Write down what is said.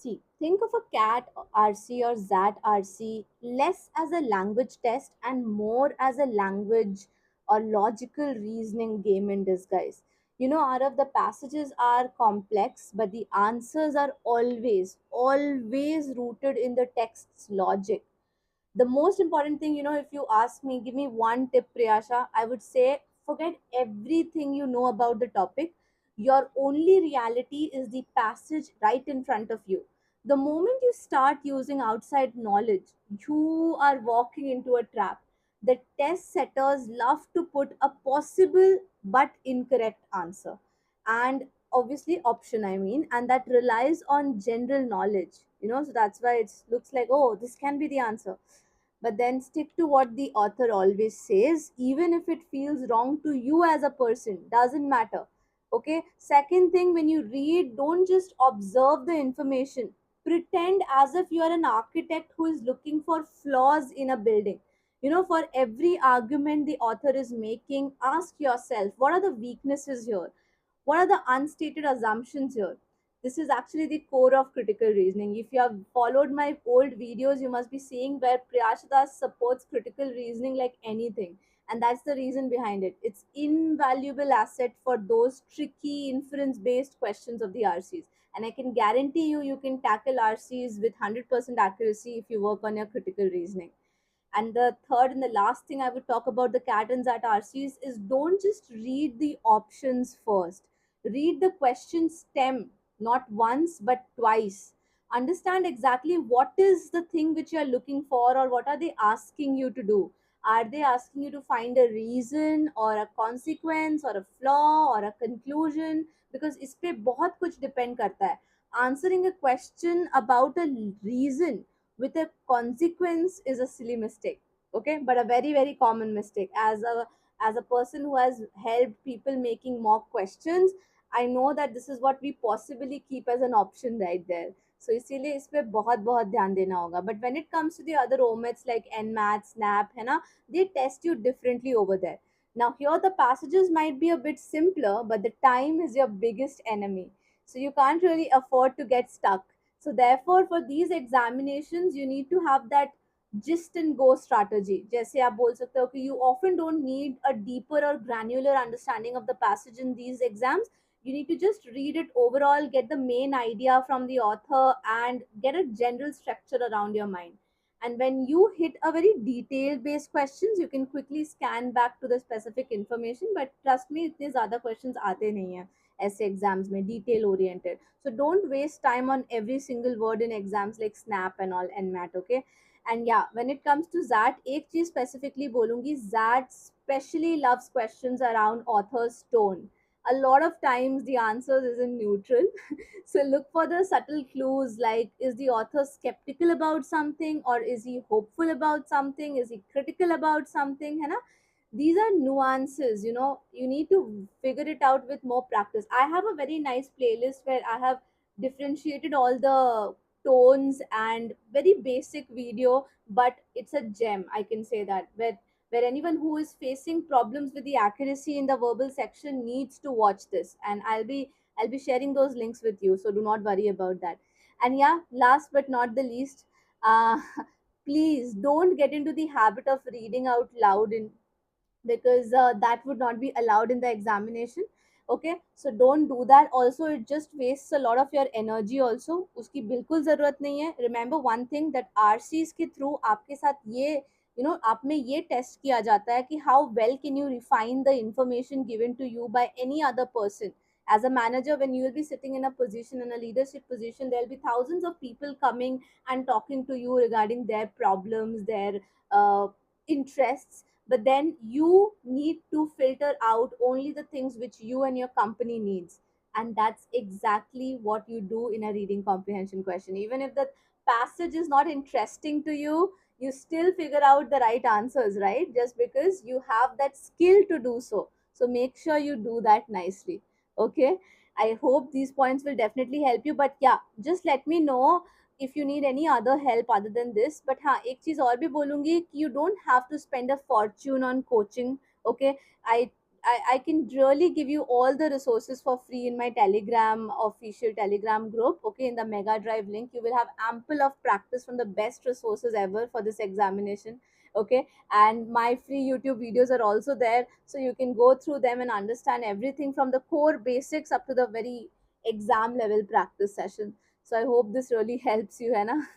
See, think of a CAT RC or ZAT RC less as a language test and more as a language or logical reasoning game in disguise. You know, out of the passages are complex, but the answers are always rooted in the text's logic. The most important thing, if you ask me, give me one tip, Priyasha, I would say forget everything you know about the topic. Your only reality is the passage right in front of you. The moment you start using outside knowledge, you are walking into a trap. The test setters love to put a possible but incorrect answer, and obviously option, I mean, and that relies on general knowledge, so that's why it looks like, oh, this can be the answer. But then stick to what the author always says, even if it feels wrong to you as a person, doesn't matter. Okay, second thing, when you read, don't just observe the information. Pretend as if you are an architect who is looking for flaws in a building. For every argument the author is making, ask yourself, what are the weaknesses here? What are the unstated assumptions here? This is actually the core of critical reasoning. If you have followed my old videos, you must be seeing where Priyashadas supports critical reasoning like anything. And that's the reason behind it. It's invaluable asset for those tricky inference based questions of the RCs. And I can guarantee you, you can tackle RCs with 100% accuracy if you work on your critical reasoning. And the third and the last thing I would talk about the patterns at RCs is don't just read the options first. Read the question stem, not once but twice. Understand exactly what is the thing which you are looking for, or what are they asking you to do. Are they asking you to find a reason or a consequence or a flaw or a conclusion? Because इस पे बहुत कुछ depend करता है. Answering a question about a reason with a consequence is a silly mistake. Okay, but a very common mistake. As a person who has helped people making mock questions, I know that this is what we possibly keep as an option right there. So इसीलिए इस पे बहुत ध्यान देना होगा. But when it comes to the other omits like nmat snap है ना, they test you differently over there. Now here the passages might be a bit simpler, but the time is your biggest enemy, so you can't really afford to get stuck. So therefore for these examinations you need to have that gist and go strategy. जैसे आप बोल सकते हो कि you often don't need a deeper or granular understanding of the passage in these exams. You need to just read it overall, get the main idea from the author, and get a general structure around your mind. And when you hit a very detail based questions, you can quickly scan back to the specific information. But trust me, इतने ज़्यादा questions आते नहीं हैं ऐसे exams में detail oriented. So don't waste time on every single word in exams like snap and all and mat. Okay, and yeah, when it comes to zat, एक चीज specifically बोलूंगी, zat specially loves questions around author's tone. A lot of times the answers isn't neutral. So look for the subtle clues, like is the author skeptical about something, or is he hopeful about something, is he critical about something, है ना? These are nuances, you need to figure it out with more practice. I have a very nice playlist where I have differentiated all the tones and very basic video, but it's a gem, I can say that, where anyone who is facing problems with the accuracy in the verbal section needs to watch this, and I'll be sharing those links with you, so do not worry about that. And yeah, last but not the least, uh, please don't get into the habit of reading out loud in, because that would not be allowed in the examination. Okay, so don't do that. Also, it just wastes a lot of your energy also, उसकी बिल्कुल ज़रूरत नहीं है. Remember one thing, that RCs के through आपके साथ ये, आप में ये टेस्ट किया जाता है कि how well can you refine the information given to you by any other person. As a manager, when you will be sitting in a position, in a leadership position, there will be thousands of people coming and talking to you regarding their problems, their interests, but then you need to filter out only the things which you and your company needs. And that's exactly what you do in a reading comprehension question. Even if the passage is not interesting to you, you still figure out the right answers, right? Just because you have that skill to do so. So make sure you do that nicely. Okay, I hope these points will definitely help you. But yeah, just let me know if you need any other help other than this. But हाँ, एक चीज और भी बोलूंगी कि you don't have to spend a fortune on coaching. Okay, I I can really give you all the resources for free in my Telegram, official Telegram group. Okay, in the Mega Drive link, you will have ample of practice from the best resources ever for this examination. Okay, and my free YouTube videos are also there, so you can go through them and understand everything from the core basics up to the very exam level practice session. So I hope this really helps you, Hannah.